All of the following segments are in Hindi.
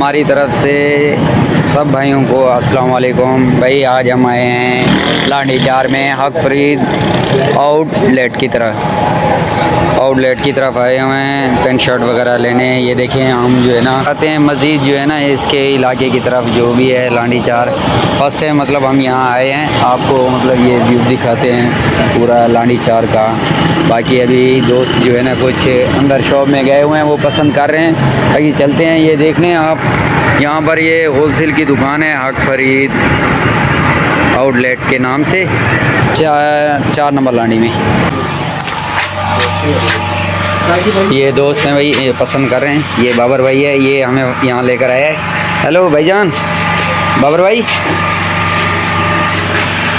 हमारी तरफ से सब भाइयों को अस्सलाम वालेकुम। भाई आज हम आए हैं लांडी चार में हक फरीद आउटलेट की तरफ आए हुए हैं पेंट शर्ट वगैरह लेने। ये देखें हम जो है ना आते हैं मस्जिद जो है ना इसके इलाके की तरफ जो भी है लांडी चार फर्स्ट है मतलब हम यहाँ आए हैं। आपको मतलब ये व्यू दिखाते हैं पूरा लांडी चार का। बाकी अभी दोस्त जो है ना कुछ अंदर शॉप में गए हुए हैं वो पसंद कर रहे हैं। बाकी चलते हैं ये देखने आप यहाँ पर ये होलसेल की दुकान है हक फरीद आउटलेट के नाम से 4 नंबर लांडी में। ये दोस्त हैं भाई ये पसंद कर रहे हैं। ये बाबर भाई है ये हमें यहाँ लेकर आया है। हेलो भाईजान बाबर भाई,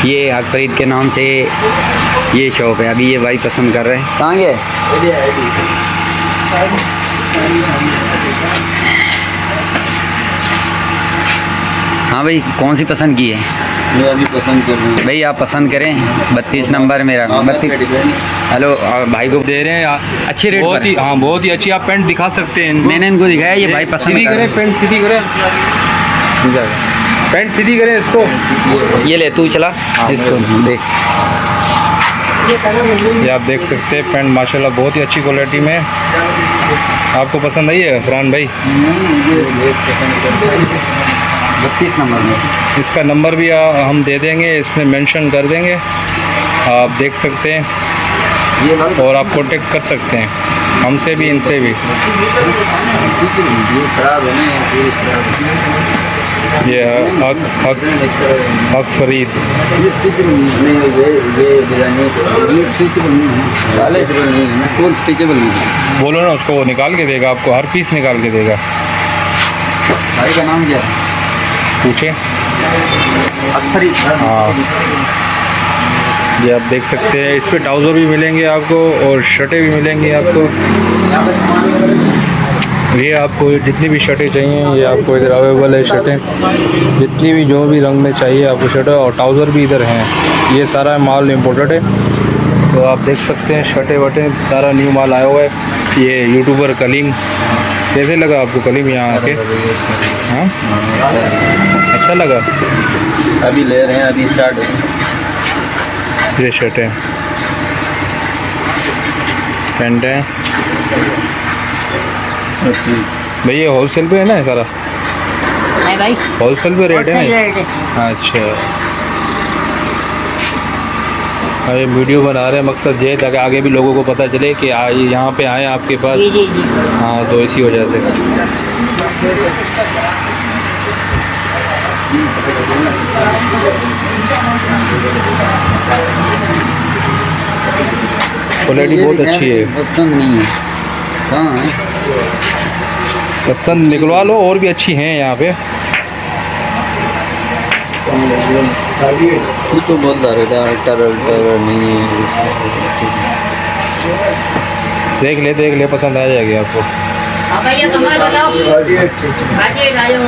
ये हक फरीद के नाम से ये शॉप है। अभी ये भाई पसंद कर रहे हैं। कहाँ गए? हाँ भाई कौन सी पसंद की है? मैं अभी पसंद कर रहा हूँ भाई आप पसंद करें 32 नंबर मेरा 32। हेलो भाई को दे रहे हैं अच्छे रेट पर। हाँ बहुत ही अच्छी आप पैंट दिखा सकते हैं इनको। मैंने इनको दिखाया ये भाई पसंद सीधी करें पैंट सीधी करें पैंट सीधी करें इसको। ये ले तू चला इसको देख। ये आप देख सकते हैं पैंट माशाल्लाह बहुत ही अच्छी क्वालिटी में। आपको पसंद आई है फरहान भाई? 32 नंबर में इसका नंबर भी हम दे देंगे, इसमें मेंशन कर देंगे, आप देख सकते हैं और आप कॉन्टेक्ट कर सकते हैं हमसे भी इनसे भी। ये हक फरीद बोलो ना उसको, वो निकाल के देगा आपको, हर पीस निकाल के देगा। भाई का नाम क्या है पूछे? हाँ ये आप देख सकते हैं, इस पर ट्राउज़र भी मिलेंगे आपको और शर्टें भी मिलेंगी आपको। ये आपको जितनी भी शर्टें चाहिए ये आपको इधर अवेलेबल है। शर्टें जितनी भी जो भी रंग में चाहिए आपको शर्टें और ट्राउज़र भी इधर हैं। ये सारा माल इम्पोर्टेड है तो आप देख सकते हैं शर्टें वटें सारा न्यू माल आया हुआ है। ये यूट्यूबर कलीम, कैसे लगा आपको कलीम यहाँ आके? हाँ अच्छा लगा। अभी ले रहे हैं अभी स्टार्ट है। ये शर्ट है पैंट है भैया होलसेल पे है ना सारा? है भाई होलसेल पे रेट है ना? अच्छा अरे वीडियो बना रहे हैं मकसद ये ताकि आगे भी लोगों को पता चले कि यहाँ पे आए आपके पास। जी जी जी। हाँ तो इसी वजह से क्वालिटी बहुत अच्छी है। पसंद नहीं है कहाँ है? पसंद निकलवा लो और भी अच्छी हैं यहाँ पे। तो बोल रहा था अल्टर नहीं है। देख ले पसंद आ जाएगी आपको। भैया कमर बताओ बाकी राजो